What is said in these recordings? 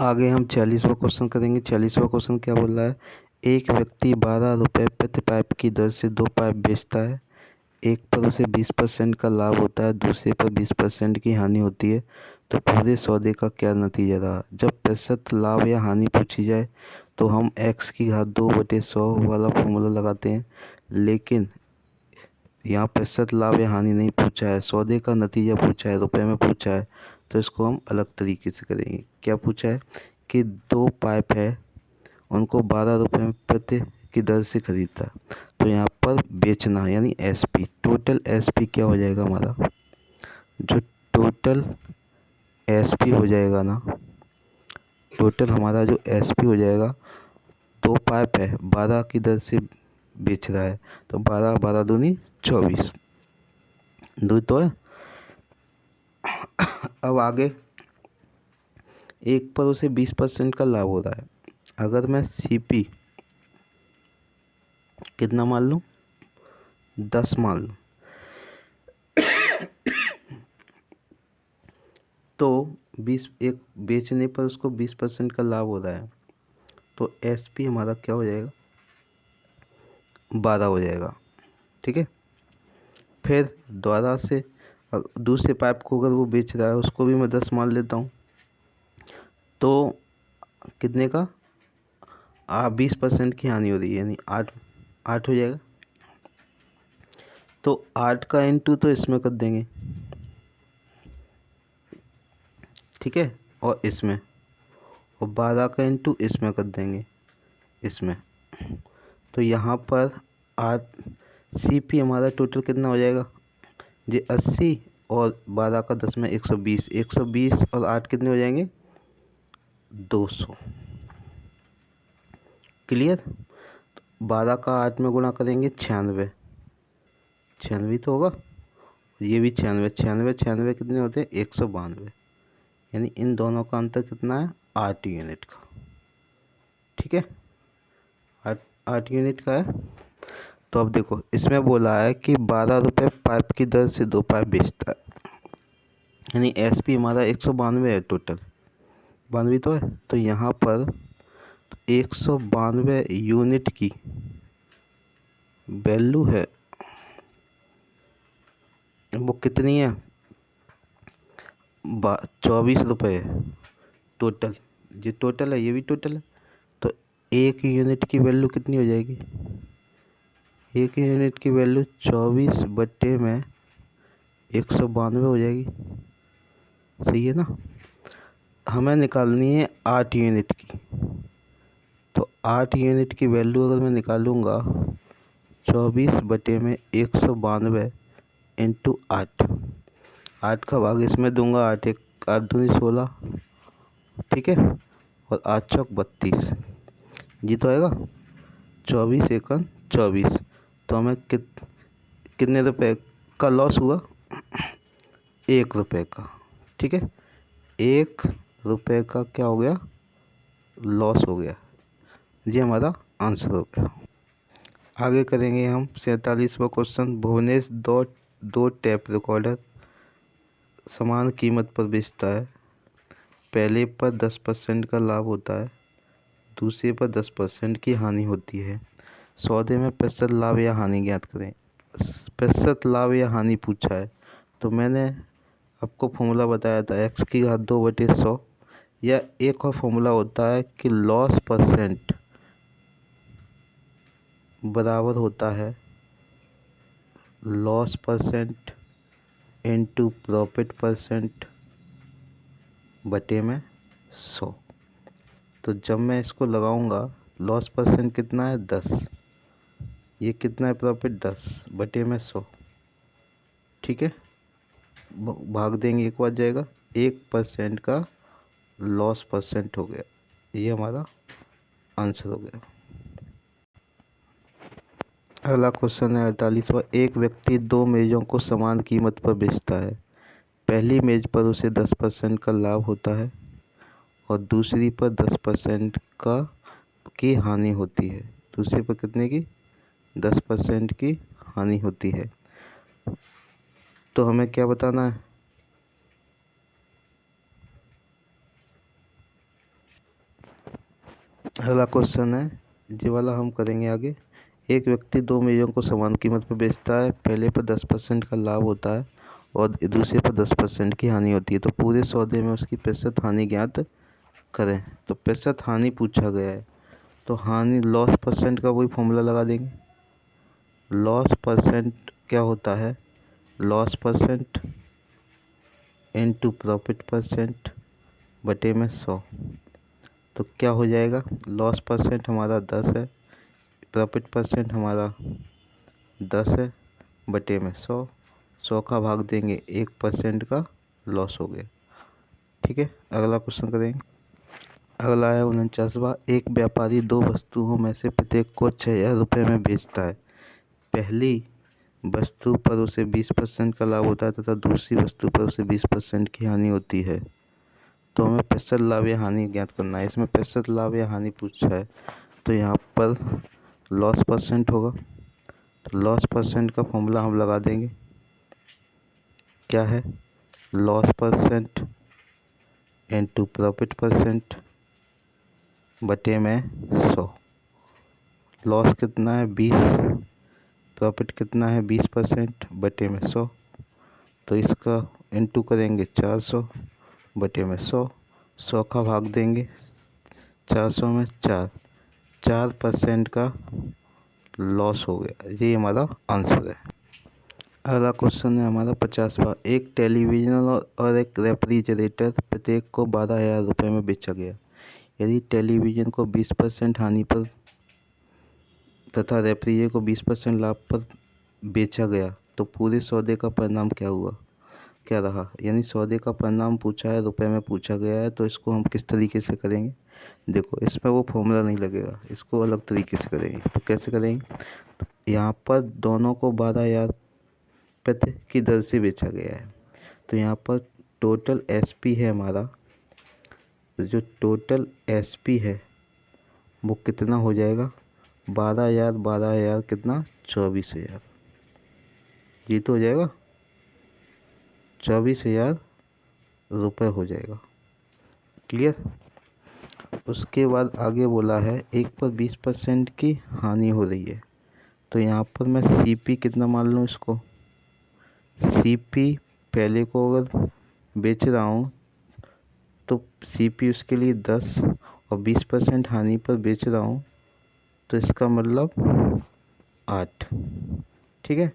आगे हम 46वां क्वेश्चन करेंगे। 46वां क्वेश्चन क्या बोल रहा है? एक व्यक्ति 12 रुपये प्रति पाइप की दर से 2 पाइप बेचता है। एक पर उसे 20% का लाभ होता है, दूसरे पर 20% की हानि होती है। तो पूरे सौदे का क्या नतीजा रहा? जब प्रतिशत लाभ या हानि पूछी जाए तो हम x की घात 2/100 वाला फॉर्मूला लगाते हैं, लेकिन यहाँ प्रतिशत लाभ या हानि नहीं पूछा है, सौदे का नतीजा पूछा है, रुपए में पूछा है। तो इसको हम अलग तरीके से करेंगे। क्या पूछा है कि 2 पाइप है, उनको 12 रुपये प्रति की दर से खरीदता है। तो यहाँ पर बेचना यानी SP, टोटल SP क्या हो जाएगा हमारा? जो टोटल SP हो जाएगा ना, टोटल हमारा जो SP हो जाएगा, 2 पाइप है, 12 की दर से बेच रहा है, तो 12 12 दूनी 24, दो तो है। अब आगे एक पर उसे 20% का लाभ हो रहा है। अगर मैं CP कितना मान लूँ? 10 मान लूँ, तो 20 एक बेचने पर उसको 20% का लाभ हो रहा है, तो SP हमारा क्या हो जाएगा? 12 हो जाएगा। ठीक है। फिर दोबारा से दूसरे पाइप को अगर वो बेच रहा है, उसको भी मैं 10 मान लेता हूँ, तो कितने का? 20% की हानि हो रही है, यानी 8 हो जाएगा। तो 8 का इंटू तो इसमें कर देंगे, ठीक है, और इसमें, और 12 का इंटू इसमें कर देंगे, इसमें। तो यहाँ पर 8 CP हमारा टोटल कितना हो जाएगा? ये 80 और 12 का 10 में 120, 120 और 8 कितने हो जाएंगे? 200। क्लियर? 12 का 8 में गुणा करेंगे 96, 96 तो होगा, ये भी 96, 96 96 कितने होते हैं? 192। यानी इन दोनों का अंतर कितना है? 8 यूनिट का। ठीक है, 8 यूनिट का है। तो अब देखो, इसमें बोला है कि 12 रुपये पाइप की दर से 2 पाइप बेचता है, यानी SP हमारा 192 है, टोटल 92 तो है। तो यहाँ पर 192 यूनिट की वैल्यू है, वो कितनी है? 24 रुपये टोटल। ये टोटल है, ये भी टोटल है। तो एक यूनिट की वैल्यू कितनी हो जाएगी? एक यूनिट की वैल्यू 24 बट्टे में 192 हो जाएगी। सही है ना? हमें निकालनी है 8 यूनिट की। तो 8 यूनिट की वैल्यू अगर मैं निकालूंगा, 24 बटे में 192 इंटू 8, 8 का भाग इसमें दूंगा, 8 दूनी 16, ठीक है, और 8 चौक 32, जी तो आएगा 24 एकन 24। तो हमें कितने रुपए का लॉस हुआ? 1 रुपये का। ठीक है, 1 रुपये का क्या हो गया? लॉस हो गया। ये हमारा आंसर हो गया। आगे करेंगे हम 47वां क्वेश्चन। भुवनेश दो टेप रिकॉर्डर समान कीमत पर बेचता है। पहले पर 10% का लाभ होता है, दूसरे पर 10% की हानि होती है। सौदे में प्रतिशत लाभ या हानि ज्ञात करें। प्रतिशत लाभ या हानि पूछा है, तो मैंने आपको फॉर्मूला बताया था x की घात 2/100, या एक और फॉर्मूला होता है कि लॉस परसेंट बराबर होता है loss percent into profit percent बटे में 100। तो जब मैं इसको लगाऊंगा, लॉस परसेंट कितना है? 10, ये कितना है? प्रॉफिट 10 बटे में 100। ठीक है, भाग देंगे, एक बार जाएगा, 1% का लॉस परसेंट हो गया। ये हमारा आंसर हो गया। अगला क्वेश्चन है 48वां। एक व्यक्ति 2 मेज़ों को समान कीमत पर बेचता है। पहली मेज़ पर उसे 10% का लाभ होता है और दूसरी पर 10% की हानि होती है। दूसरे पर कितने की? 10% की हानि होती है। तो हमें क्या बताना है? अगला क्वेश्चन है, ये वाला हम करेंगे आगे। एक व्यक्ति दो मेजों को समान कीमत पर बेचता है। पहले पर 10% का लाभ होता है और दूसरे पर 10% की हानि होती है। तो पूरे सौदे में उसकी प्रतिशत हानि ज्ञात करें। तो प्रतिशत हानि पूछा गया है, तो हानि लॉस परसेंट का वही फॉर्मूला लगा देंगे। लॉस परसेंट क्या होता है, loss percent into profit percent बटे में 100। तो क्या हो जाएगा, लॉस परसेंट हमारा 10 है, प्रॉफिट परसेंट हमारा 10 है, बटे में 100। 100 का भाग देंगे 1% का लॉस हो गया। ठीक है, अगला क्वेश्चन करेंगे। अगला है 49वां। एक व्यापारी दो वस्तुओं में से प्रत्येक को 6000 रुपये में बेचता है। पहली वस्तु पर उसे 20% का लाभ होता है तथा दूसरी वस्तु पर उसे 20% की हानि होती है। तो हमें प्रतिशत लाभ या हानि ज्ञात करना है। इसमें प्रतिशत लाभ या हानि पूछा है, तो यहाँ पर लॉस परसेंट होगा। तो लॉस परसेंट का फॉर्मूला हम लगा देंगे। क्या है, loss percent into profit percent बटे में 100। लॉस कितना है 20, प्रॉफिट कितना है 20% बटे में 100। तो इसका इनटू करेंगे 400 बटे में 100। 100 का भाग देंगे 400 में 4% का लॉस हो गया। ये हमारा आंसर है। अगला क्वेश्चन है हमारा 50वां। एक टेलीविज़न और एक रेफ्रिजरेटर प्रत्येक को 12,000 रुपये में बेचा गया। यदि टेलीविज़न को 20% हानि पर तथा रेफ्रिजरेटर को 20% लाभ पर बेचा गया, तो पूरे सौदे का परिणाम क्या रहा। यानी सौदे का परिणाम पूछा है, रुपए में पूछा गया है, तो इसको हम किस तरीके से करेंगे। देखो, इसमें वो फॉर्मूला नहीं लगेगा, इसको अलग तरीके से करेंगे। तो कैसे करेंगे, तो यहाँ पर दोनों को 12,000 प्रति की दर से बेचा गया है। तो यहाँ पर टोटल एसपी है हमारा, तो जो टोटल एसपी है वो कितना हो जाएगा, 12,000 कितना 24,000। ये तो हो जाएगा 24,000 रुपये हो जाएगा। क्लियर। उसके बाद आगे बोला है एक पर 20% की हानि हो रही है। तो यहाँ पर मैं सीपी कितना मान लूँ इसको। सीपी पहले को अगर बेच रहा हूँ तो सीपी उसके लिए 10 और 20% हानि पर बेच रहा हूँ, तो इसका मतलब 8। ठीक है।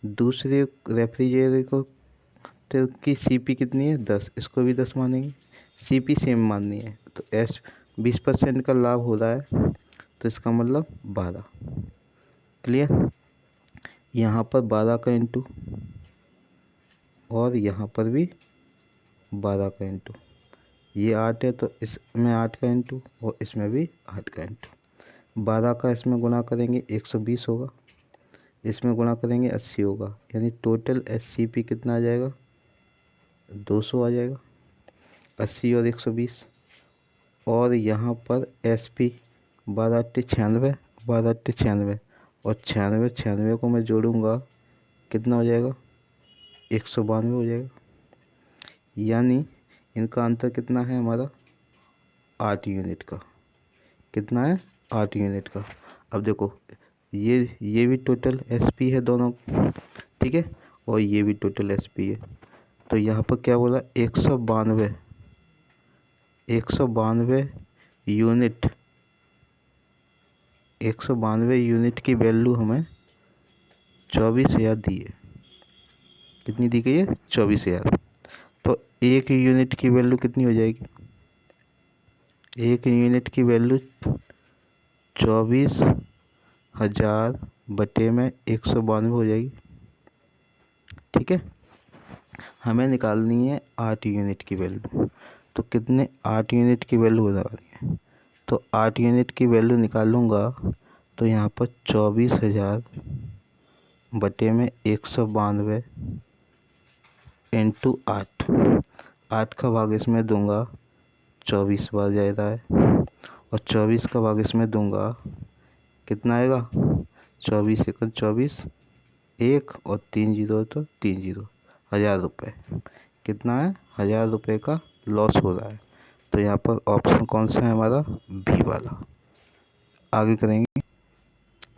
दूसरे रेफ्रिजरेटर को की सीपी कितनी है 10, इसको भी 10 मानेंगे। सीपी सेम माननी है, तो एस 20% का लाभ हो रहा है, तो इसका मतलब 12। क्लियर। यहाँ पर 12 का इंटू और यहाँ पर भी 12 का इंटू। ये 8 है तो इसमें 8 का इंटू और इसमें भी 8 का इंटू। 12 का इसमें गुणा करेंगे 120 होगा, इसमें गुणा करेंगे 80 होगा। यानी टोटल एससीपी कितना आ जाएगा, 200 आ जाएगा। 80 और 120। और यहाँ पर एसपी 12 8 96, 12 8 96 और 96 को मैं जोड़ूंगा, कितना हो जाएगा 192 हो जाएगा। यानी इनका अंतर कितना है हमारा 8 यूनिट का। कितना है 8 यूनिट का। अब देखो, ये भी टोटल एसपी है दोनों, ठीक है, और ये भी टोटल एसपी है। तो यहाँ पर क्या बोला 192 यूनिट, 192 यूनिट की वैल्यू हमें 24,000 दी है। कितनी दी गई है 24,000। तो एक यूनिट की वैल्यू कितनी हो जाएगी, एक यूनिट की वैल्यू 24,000 बटे में 192 हो जाएगी। ठीक है। हमें निकालनी है 8 यूनिट की वैल्यू। तो कितने 8 यूनिट की वैल्यू हो रही है, तो 8 यूनिट की वैल्यू निकालूंगा, तो यहाँ पर 24,000 बटे में 192 इंटू 8। 8 का भाग इसमें दूंगा 24 बार जाता है, और 24 का भाग इसमें दूंगा, कितना आएगा 24 एकड़ 24, 1 और 3 जीरो तो 3 जीरो, 1,000 रुपये। कितना है 1,000 रुपये का लॉस हो रहा है। तो यहाँ पर ऑप्शन कौन सा है हमारा, बी वाला। आगे करेंगे।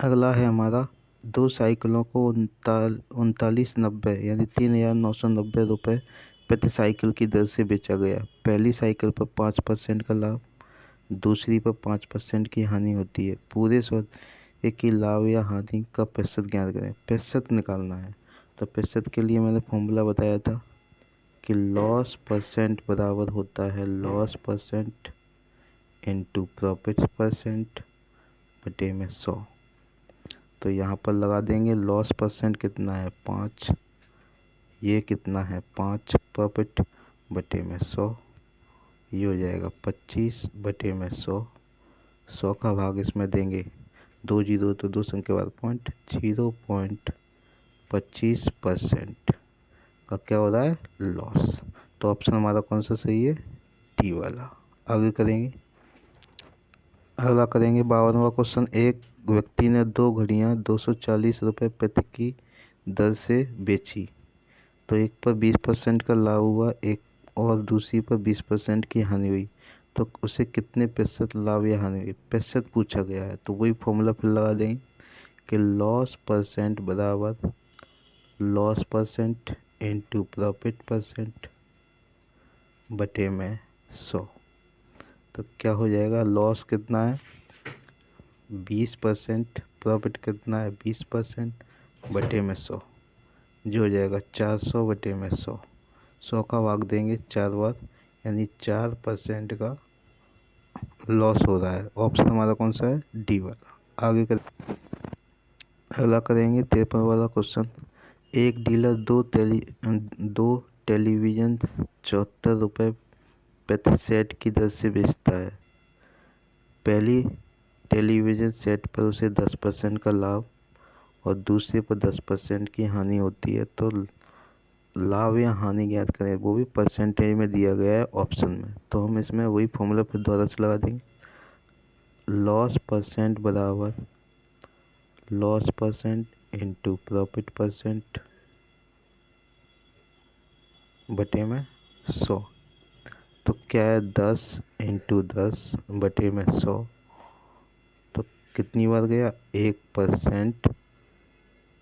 अगला है हमारा 2 साइकिलों को 3990 यानी 3990 रुपये प्रति साइकिल की दर से बेचा गया। पहली साइकिल पर 5% का लाभ, दूसरी पर 5% की हानि होती है। पूरे सौदे की लाभ या हानि का प्रतिशत ज्ञात करें। प्रतिशत निकालना है, तो प्रतिशत के लिए मैंने फॉर्मूला बताया था कि लॉस परसेंट बराबर होता है loss percent into profit percent बटे में 100। तो यहाँ पर लगा देंगे लॉस परसेंट कितना है 5, ये कितना है 5, प्रॉफिट बटे में 100, ये हो जाएगा 25 बटे में 100। 100 का भाग इसमें देंगे 2 जीरो तो 2 संख्या बाद पॉइंट, 0.25% का क्या हो रहा है लॉस। तो ऑप्शन हमारा कौन सा सही है, डी वाला। आगे करेंगे। अगला करेंगे 52वां क्वेश्चन। एक व्यक्ति ने 2 घड़ियां 240 रुपये प्रति की दर से बेची, तो एक पर 20% का लाभ हुआ, एक और दूसरी पर 20% की हानि हुई, तो उसे कितने प्रतिशत लाभ या हानि हुई, प्रतिशत पूछा गया है। तो वही फॉर्मूला फिर लगा देंगे कि लॉस परसेंट बराबर loss percent into profit percent बटे में 100। तो क्या हो जाएगा, लॉस कितना है 20%, प्रॉफिट कितना है 20% बटे में 100, जो हो जाएगा 400 बटे में 100। 100 का भाग देंगे 4 बार, यानी 4% का लॉस हो रहा है। ऑप्शन हमारा कौन सा है, डी वाला। आगे कर अगला करेंगे 53 वाला क्वेश्चन। एक डीलर दो टेलीविज़न 74 रुपये प्रति सेट की दर से बेचता है। पहली टेलीविज़न सेट पर उसे 10% का लाभ और दूसरे पर 10% की हानि होती है। तो लाभ या हानि ज्ञात करें, वो भी परसेंटेज में दिया गया है ऑप्शन में। तो हम इसमें वही फॉर्मूला फिर दोबारा से लगा देंगे, लॉस परसेंट बराबर loss percent into profit percent बटे में 100। तो क्या है 10 इंटू 10 बटे में 100, तो कितनी बार गया 1%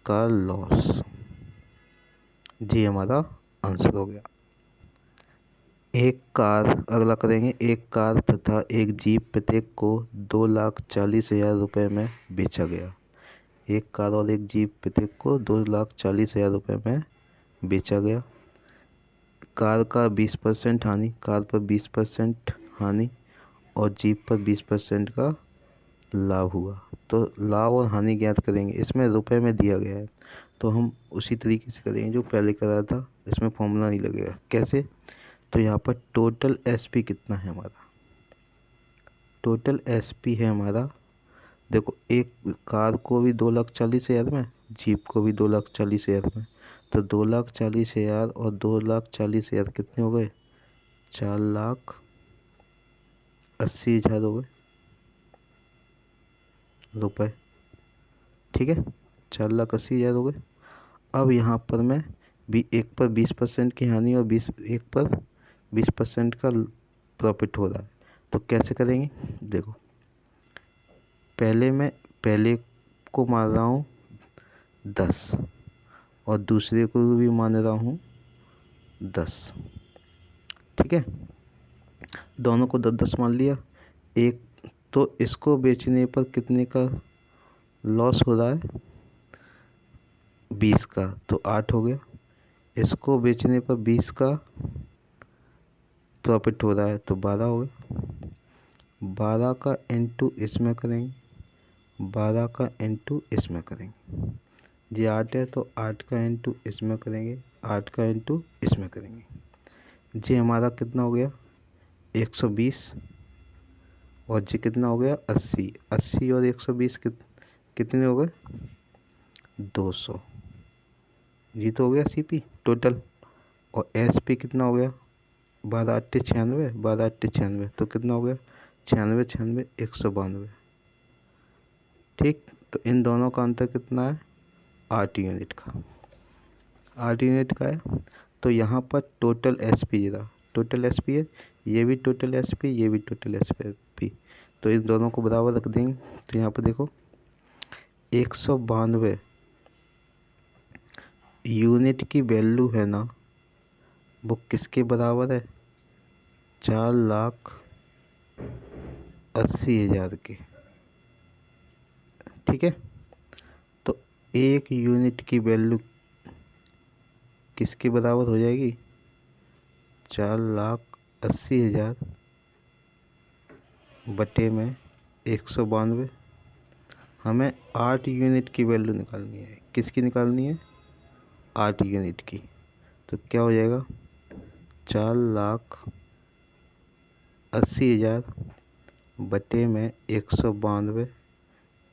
का लॉस, जी हमारा आंसर हो गया। एक कार, अगला करेंगे। एक कार तथा एक जीप प्रत्येक को 2,40,000 रुपये में बेचा गया। एक कार और एक जीप प्रत्येक को 2,40,000 रुपये में बेचा गया। कार का 20% हानि, कार पर 20% हानि और जीप पर 20% का लाभ हुआ। तो लाभ और हानि ज्ञात करेंगे, इसमें रुपए में दिया गया है, तो हम उसी तरीके से करेंगे जो पहले करा था। इसमें फॉर्मूला नहीं लगेगा। कैसे, तो यहाँ पर टोटल एसपी कितना है हमारा, टोटल एसपी है हमारा, देखो एक कार को भी 2,40,000 में, जीप को भी 2,40,000 में, तो 2,40,000 और 2,40,000 कितने हो गए, 4,80,000 हो गए रुपए। ठीक है, 4,80,000 हो गए। अब यहाँ पर मैं भी एक पर 20% की हानि और एक पर 20% का प्रॉफिट हो रहा है। तो कैसे करेंगे, देखो पहले को मान रहा हूँ 10 और दूसरे को भी मान रहा हूँ 10। ठीक है, दोनों को 10-10 मान लिया। एक तो इसको बेचने पर कितने का लॉस हो रहा है, 20 का, तो 8 हो गया। इसको बेचने पर 20 का प्रॉफिट हो रहा है, तो 12 हो गया। 12 का इंटू इसमें करेंगे, 12 का इंटू इसमें करेंगे, जी 8 है तो 8 का इंटू इसमें करेंगे, 8 का इंटू इसमें करेंगे, जी हमारा कितना हो गया 120, और जी कितना हो गया 80। 80 और 120 कितने हो गए 200, जी तो हो गया सीपी टोटल। और एसपी कितना हो गया 12×8 = 96, 12×8 = 96, तो कितना हो गया 96 96 192। ठीक, तो इन दोनों का अंतर कितना है 8 यूनिट का, 8 यूनिट का है। तो यहाँ पर टोटल एसपी रहा, टोटल एसपी है, ये भी टोटल एसपी, ये भी टोटल एसपी, तो इन दोनों को बराबर रख देंगे। तो यहाँ पर देखो 192 यूनिट की वैल्यू है ना, वो किसके बराबर है? 4,80,000 के। ठीक है, तो 1 यूनिट की वैल्यू किसके बराबर हो जाएगी? 4,80,000 बटे में 192। हमें 8 यूनिट की वैल्यू निकालनी है। किसकी निकालनी है? 8 यूनिट की। तो क्या हो जाएगा? 4,80,000 बटे में 192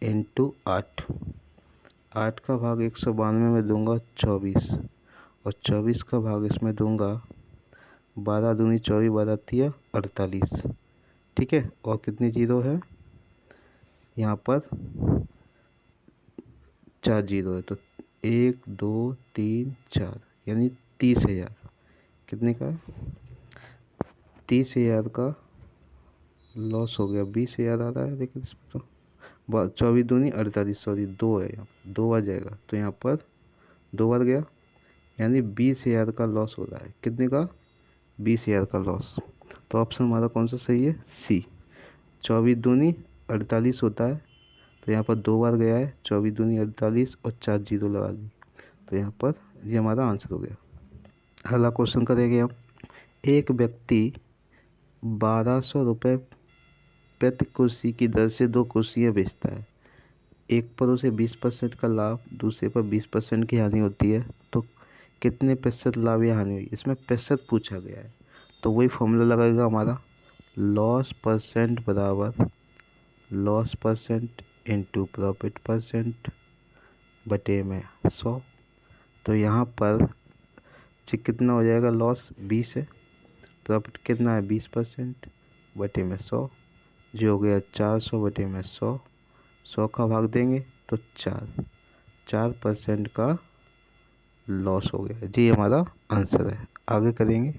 इंटू 8। 8 का भाग 192 में दूंगा 24, और 24 का भाग इसमें दूंगा 12 दूनी 24, 12 तिया 48। ठीक है, और कितनी जीरो है यहाँ पर? 4 जीरो है। तो 1 2 3 4 यानी 30,000। कितने का? 30,000 का लॉस हो गया। 20,000 आ रहा है लेकिन इसमें तो 24 दूनी 48, सॉरी 2 है, यहाँ 2 आ जाएगा। तो यहाँ पर 2 बार गया, यानी 20,000 का लॉस हो रहा है। कितने का? 20,000 का लॉस। तो ऑप्शन हमारा कौन सा सही है? सी। 24 दूनी 48 होता है, तो यहाँ पर 2 बार गया है। 24 दूनी 48 और 4 जीरो लगा दी, तो यहाँ पर ये हमारा आंसर हो गया। अगला क्वेश्चन करेंगे हम। एक व्यक्ति 1,200 रुपये प्रति कुर्सी की दर से 2 कुर्सियाँ बेचता है। एक पर उसे 20% का लाभ, दूसरे पर 20% की हानि होती है। तो कितने प्रतिशत लाभ या हानि हुई? इसमें प्रतिशत पूछा गया है, तो वही फॉर्मूला लगेगा हमारा। लॉस परसेंट बराबर loss percent into profit percent बटे में 100। तो यहाँ पर कितना हो जाएगा? लॉस 20 है, प्रॉफिट कितना है? 20% बटे में 100, जो हो गया 400 बटे में 100। 100 का भाग देंगे तो 4% का लॉस हो गया। जी हमारा आंसर है। आगे करेंगे।